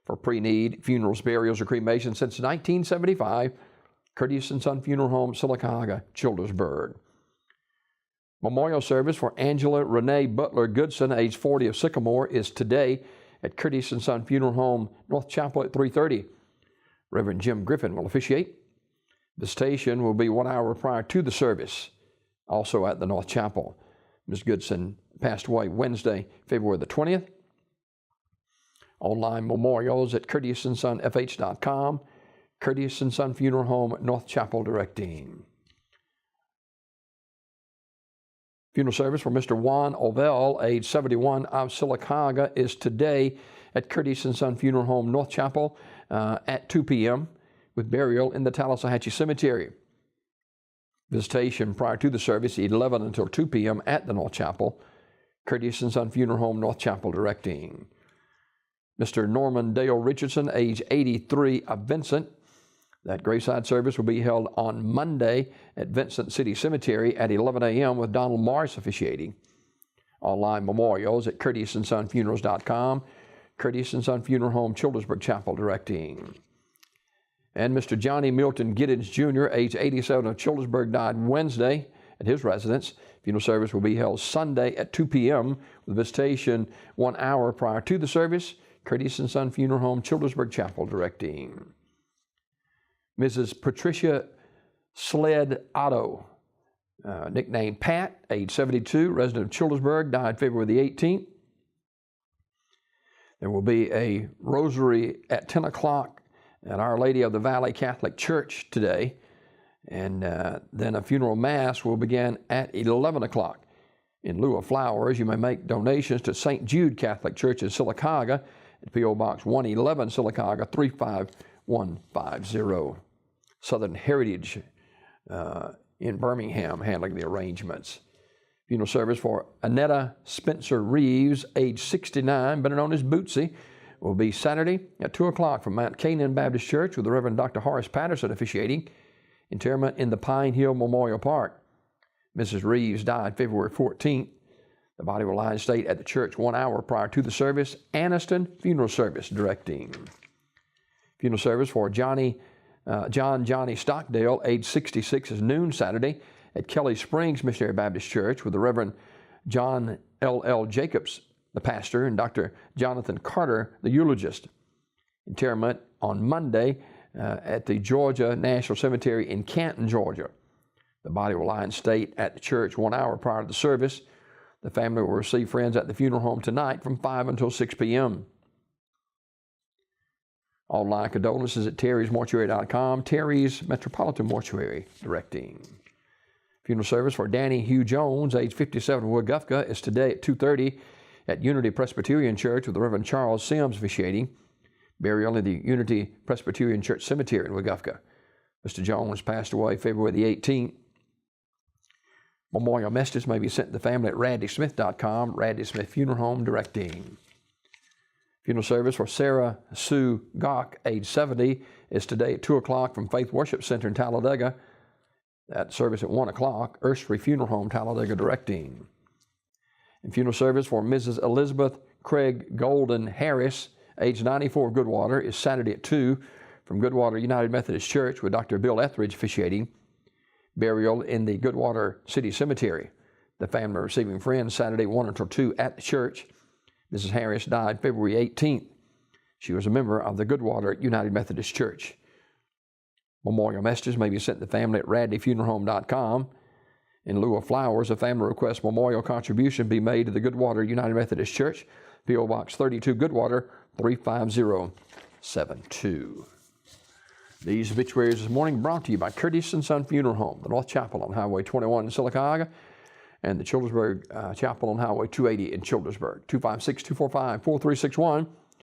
for pre-need funerals, burials, or cremation since 1975. Curtis & Son Funeral Home, Sylacauga, Childersburg. Memorial service for Angela Renee Butler Goodson, age 40, of Sycamore, is today at Curtis & Son Funeral Home, North Chapel at 3:30. Reverend Jim Griffin will officiate. Visitation will be 1 hour prior to the service, also at the North Chapel. Ms. Goodson passed away Wednesday, February the 20th. Online memorials at curtisonfh.com. Curtis & Son Funeral Home, North Chapel, directing. Funeral service for Mr. Juan Ovell, age 71, of Sylacauga, is today at Curtis & Son Funeral Home, North Chapel, at 2 p.m., with burial in the Tallahatchie Cemetery. Visitation prior to the service, 11 until 2 p.m. at the North Chapel. Curtis & Son Funeral Home, North Chapel, directing. Mr. Norman Dale Richardson, age 83, of Vincent. That graveside service will be held on Monday at Vincent City Cemetery at 11 a.m. with Donald Morris officiating. Online memorials at curtisonfunerals.com. Curtis & Son Funeral Home, Childersburg Chapel, directing. And Mr. Johnny Milton Giddens Jr., age 87, of Childersburg, died Wednesday at his residence. Funeral service will be held Sunday at 2 p.m. with visitation 1 hour prior to the service. Curtis & Son Funeral Home, Childersburg Chapel, directing. Mrs. Patricia Sled Otto, nicknamed Pat, age 72, resident of Childersburg, died February the 18th. There will be a rosary at 10 o'clock at Our Lady of the Valley Catholic Church today, and then a funeral mass will begin at 11 o'clock. In lieu of flowers, you may make donations to St. Jude Catholic Church in Sylacauga at P.O. Box 111, Sylacauga 35150. Southern Heritage in Birmingham handling the arrangements. Funeral service for Annetta Spencer Reeves, age 69, better known as Bootsy, will be Saturday at 2 o'clock from Mount Canaan Baptist Church with the Reverend Dr. Horace Patterson officiating. Interment in the Pine Hill Memorial Park. Mrs. Reeves died February 14th. The body will lie in state at the church 1 hour prior to the service. Anniston Funeral Service directing. Funeral service for Johnny Stockdale, age 66, is noon Saturday at Kelly Springs Missionary Baptist Church with the Reverend John L. Jacobs, the pastor, and Dr. Jonathan Carter, the eulogist. Interment on Monday at the Georgia National Cemetery in Canton, Georgia. The body will lie in state at the church 1 hour prior to the service. The family will receive friends at the funeral home tonight from 5 until 6 p.m. Online condolences at terrysmortuary.com. Terry's Metropolitan Mortuary directing. Funeral service for Danny Hugh Jones, age 57, Woodgufka, is today at 2:30 at Unity Presbyterian Church with the Reverend Charles Sims officiating. Burial in the Unity Presbyterian Church Cemetery in Woodgufka. Mr. Jones passed away February the 18th. Memorial messages may be sent to the family at raddysmith.com. Raddy Smith Funeral Home directing. Funeral service for Sarah Sue Gok, age 70, is today at 2 o'clock from Faith Worship Center in Talladega. That service at 1 o'clock, Erstry Funeral Home, Talladega directing. And funeral service for Mrs. Elizabeth Craig Golden Harris, age 94, of Goodwater, is Saturday at 2 from Goodwater United Methodist Church with Dr. Bill Etheridge officiating. Burial in the Goodwater City Cemetery. The family receiving friends Saturday 1 until 2 at the church. Mrs. Harris died February 18th. She was a member of the Goodwater United Methodist Church. Memorial messages may be sent to the family at radleyfuneralhome.com. In lieu of flowers, a family requests memorial contribution be made to the Goodwater United Methodist Church, P.O. Box 32, Goodwater, 35072. These obituaries this morning brought to you by Curtis & Son Funeral Home, the North Chapel on Highway 21 in Sylacauga, and the Childersburg Chapel on Highway 280 in Childersburg. 256-245-4361.